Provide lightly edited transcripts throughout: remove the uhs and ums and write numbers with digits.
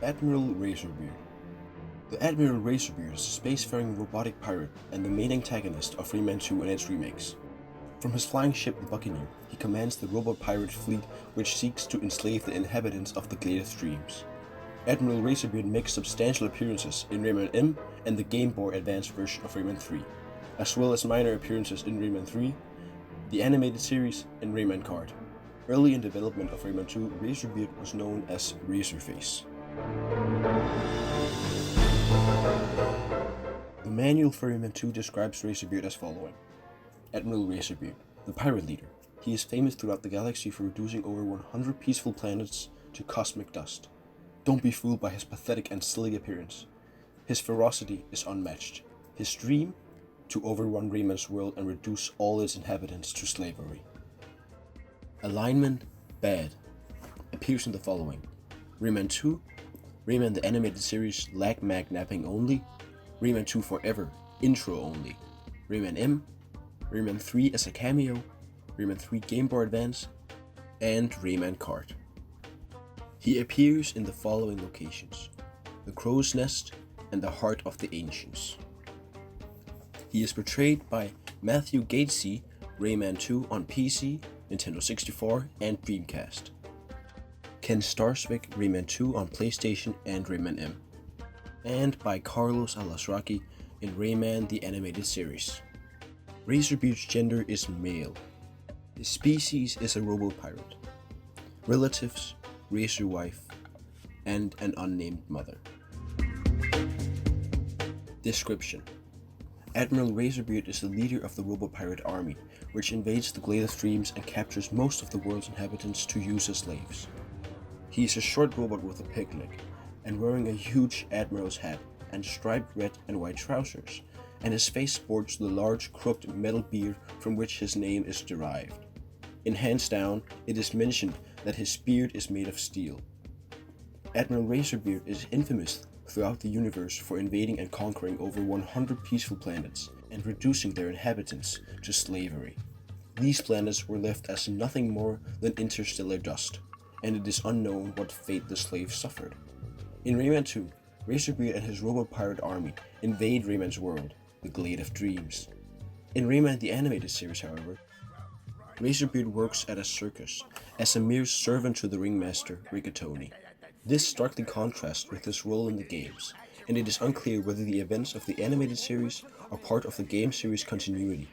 Admiral Razorbeard. The Admiral Razorbeard is a spacefaring robotic pirate and the main antagonist of Rayman 2 and its remakes. From his flying ship, the Buccaneer, he commands the robot pirate fleet which seeks to enslave the inhabitants of the Glade of Dreams. Admiral Razorbeard makes substantial appearances in Rayman M and the Game Boy Advance version of Rayman 3, as well as minor appearances in Rayman 3, the animated series, and Rayman Kart. Early in development of Rayman 2, Razorbeard was known as Razorface. The manual for Rayman 2 describes Razorbeard as following. Admiral Razorbeard, the pirate leader. He is famous throughout the galaxy for reducing over 100 peaceful planets to cosmic dust. Don't be fooled by his pathetic and silly appearance. His ferocity is unmatched. His dream? To overrun Rayman's world and reduce all its inhabitants to slavery. Alignment, bad. Appears in the following. Rayman 2, Rayman the Animated Series, lag mag napping only, Rayman 2 Forever, intro only, Rayman M, Rayman 3 as a cameo, Rayman 3 Game Boy Advance, and Rayman Kart. He appears in the following locations: the Crow's Nest and the Heart of the Ancients. He is portrayed by Matthew Gatesy, Rayman 2 on PC, Nintendo 64, and Dreamcast. Ken Starswick, Rayman 2 on PlayStation and Rayman M. And by Carlos Alasraki in Rayman the Animated Series. Razorbeard's gender is male. His species is a robo-pirate. Relatives, Razor Wife, and an unnamed mother. Description: Admiral Razorbeard is the leader of the robo-pirate army, which invades the Glade of Dreams and captures most of the world's inhabitants to use as slaves. He is a short robot with a pig leg, and wearing a huge admiral's hat and striped red and white trousers, and his face sports the large crooked metal beard from which his name is derived. In Hands Down, it is mentioned that his beard is made of steel. Admiral Razorbeard is infamous throughout the universe for invading and conquering over 100 peaceful planets and reducing their inhabitants to slavery. These planets were left as nothing more than interstellar dust, and it is unknown what fate the slaves suffered. In Rayman 2, Razorbeard and his robot-pirate army invade Rayman's world, the Glade of Dreams. In Rayman the Animated Series, however, Razorbeard works at a circus as a mere servant to the ringmaster, Rigatoni. This starkly contrasts with his role in the games, and it is unclear whether the events of the animated series are part of the game series continuity.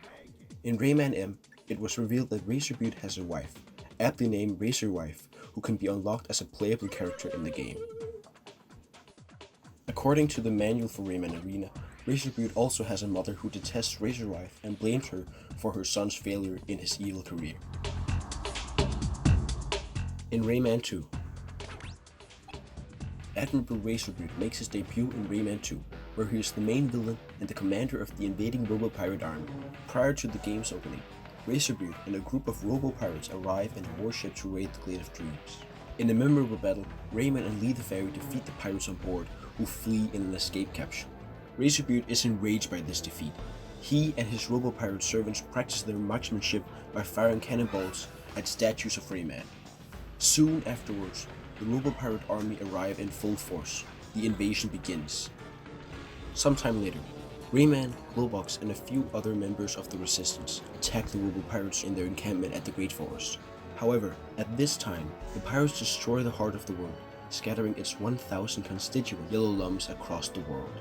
In Rayman M, it was revealed that Razorbeard has a wife, aptly named Razor Wife, who can be unlocked as a playable character in the game. According to the manual for Rayman Arena, Razorbeard also has a mother who detests Razor Wife and blames her for her son's failure in his evil career. In Rayman 2, Admiral Razorbeard makes his debut in Rayman 2, where he is the main villain and the commander of the invading robo-pirate army. Prior to the game's opening, Razorbeard and a group of robo-pirates arrive in a warship to raid the Glade of Dreams. In a memorable battle, Rayman and Lee the Fairy defeat the pirates on board, who flee in an escape capsule. Razorbeard is enraged by this defeat. He and his robo-pirate servants practice their marksmanship by firing cannonballs at statues of Rayman. Soon afterwards, the robo-pirate army arrive in full force. The invasion begins. Sometime later, Rayman, Globox, and a few other members of the Resistance attack the robo-pirates in their encampment at the Great Forest. However, at this time, the pirates destroy the heart of the world, scattering its 1,000 constituent yellow lumps across the world.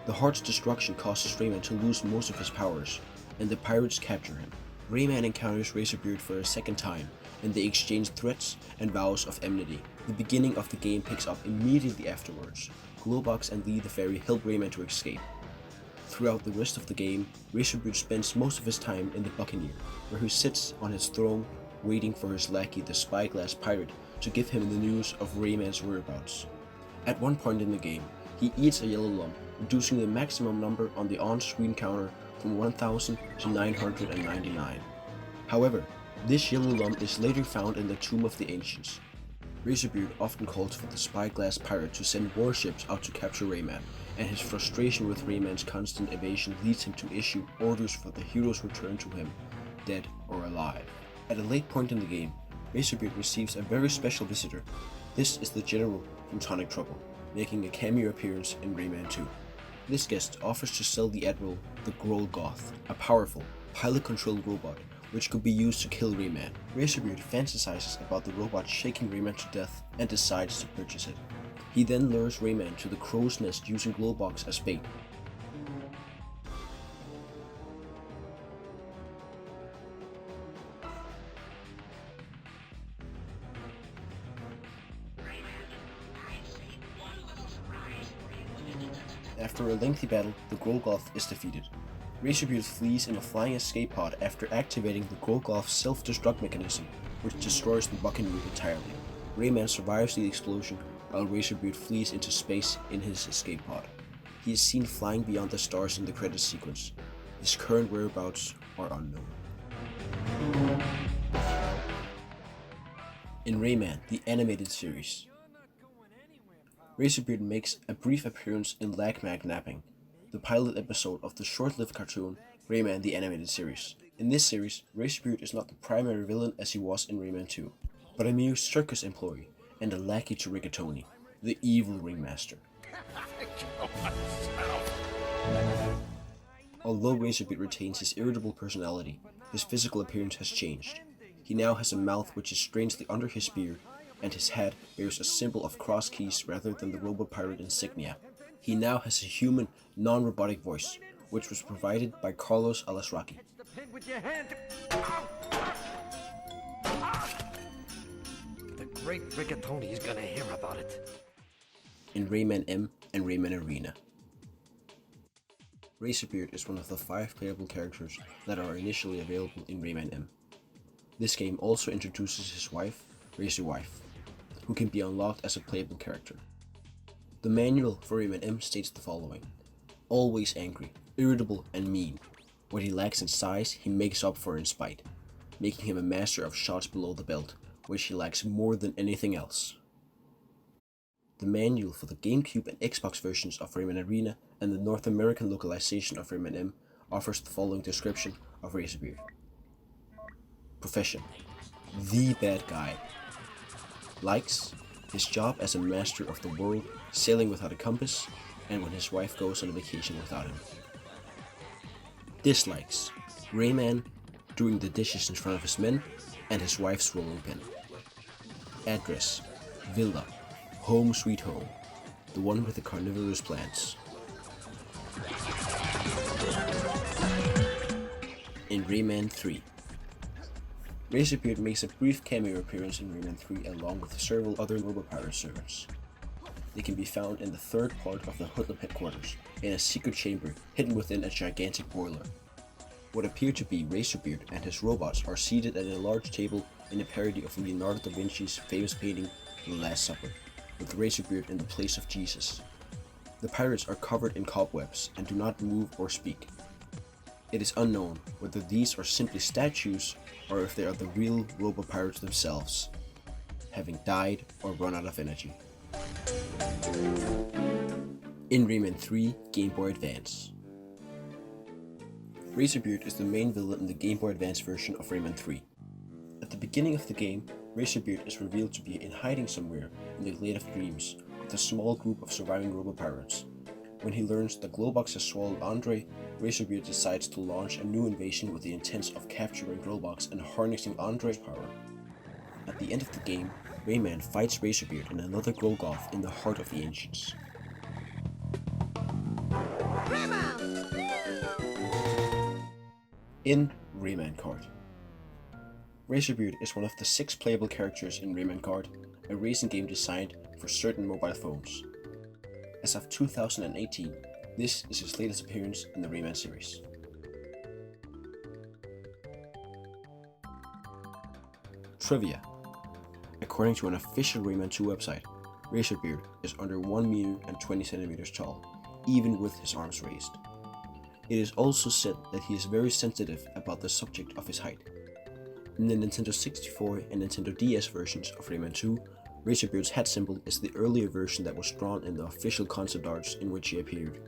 The heart's destruction causes Rayman to lose most of his powers, and the pirates capture him. Rayman encounters Razorbeard for a second time, and they exchange threats and vows of enmity. The beginning of the game picks up immediately afterwards. Globox and Lee the Fairy help Rayman to escape. Throughout the rest of the game, Razorbeard spends most of his time in the Buccaneer, where he sits on his throne waiting for his lackey, the Spyglass Pirate, to give him the news of Rayman's whereabouts. At one point in the game, he eats a yellow lump, reducing the maximum number on the on-screen counter from 1,000 to 999. However, this yellow lump is later found in the Tomb of the Ancients. Razorbeard often calls for the Spyglass Pirate to send warships out to capture Rayman, and his frustration with Rayman's constant evasion leads him to issue orders for the hero's return to him, dead or alive. At a late point in the game, Razorbeard receives a very special visitor. This is the General, from Tonic Trouble, making a cameo appearance in Rayman 2. This guest offers to sell the Admiral the Grohl Goth, a powerful, pilot-controlled robot which could be used to kill Rayman. Razorbeard fantasizes about the robot shaking Rayman to death and decides to purchase it. He then lures Rayman to the crow's nest using Glowbox as bait. After a lengthy battle, the Grolgoth is defeated. Razorbeard flees in a flying escape pod after activating the Grolgoth's self-destruct mechanism, which destroys the Buccaneer entirely. Rayman survives the explosion, while Razorbeard flees into space in his escape pod. He is seen flying beyond the stars in the credits sequence. His current whereabouts are unknown. In Rayman, the animated series, Razorbeard makes a brief appearance in Lag Mag Napping, the pilot episode of the short-lived cartoon Rayman the Animated Series. In this series, Razorbeard is not the primary villain as he was in Rayman 2, but a mere circus employee and a lackey to Rigatoni, the evil ringmaster. Although Razorbeard retains his irritable personality, his physical appearance has changed. He now has a mouth which is strangely under his beard, and his hat bears a symbol of cross keys rather than the robot pirate insignia. He now has a human, non-robotic voice, which was provided by Carlos Alasraki. The great Rigatoni is gonna hear about it. In Rayman M and Rayman Arena, Razorbeard is one of the 5 playable characters that are initially available in Rayman M. This game also introduces his wife, Razorwife, who can be unlocked as a playable character. The manual for Rayman M states the following: always angry, irritable, and mean. What he lacks in size, he makes up for in spite, making him a master of shots below the belt, which he lacks more than anything else. The manual for the GameCube and Xbox versions of Rayman Arena and the North American localization of Rayman M offers the following description of Razorbeard. Profession: the bad guy. Likes: his job as a master of the world, sailing without a compass, and when his wife goes on a vacation without him. Dislikes: Rayman, doing the dishes in front of his men, and his wife's rolling pin. Address: Villa, home sweet home, the one with the carnivorous plants. In Rayman 3, Razorbeard makes a brief cameo appearance in Rayman 3 along with several other RoboPirate servants. They can be found in the third part of the Hoodlum headquarters, in a secret chamber hidden within a gigantic boiler. What appear to be Razorbeard and his robots are seated at a large table in a parody of Leonardo da Vinci's famous painting, The Last Supper, with Razorbeard in the place of Jesus. The pirates are covered in cobwebs and do not move or speak. It is unknown whether these are simply statues or if they are the real RoboPirates themselves, having died or run out of energy. In Rayman 3 Game Boy Advance, Razorbeard is the main villain in the Game Boy Advance version of Rayman 3. At the beginning of the game, Razorbeard is revealed to be in hiding somewhere in the Glade of Dreams with a small group of surviving RoboPirates. When he learns that Glowbox has swallowed Andre, Razorbeard decides to launch a new invasion with the intent of capturing Glowbox and harnessing Andre's power. At the end of the game, Rayman fights Razorbeard and another Grolgoth in the heart of the Ancients. In Rayman Kart, Razorbeard is one of the 6 playable characters in Rayman Kart, a racing game designed for certain mobile phones. As of 2018, this is his latest appearance in the Rayman series. Trivia: according to an official Rayman 2 website, Razorbeard is under 1 meter and 20 centimeters tall, even with his arms raised. It is also said that he is very sensitive about the subject of his height. In the Nintendo 64 and Nintendo DS versions of Rayman 2, Razorbeard's head symbol is the earlier version that was drawn in the official concept arts in which he appeared.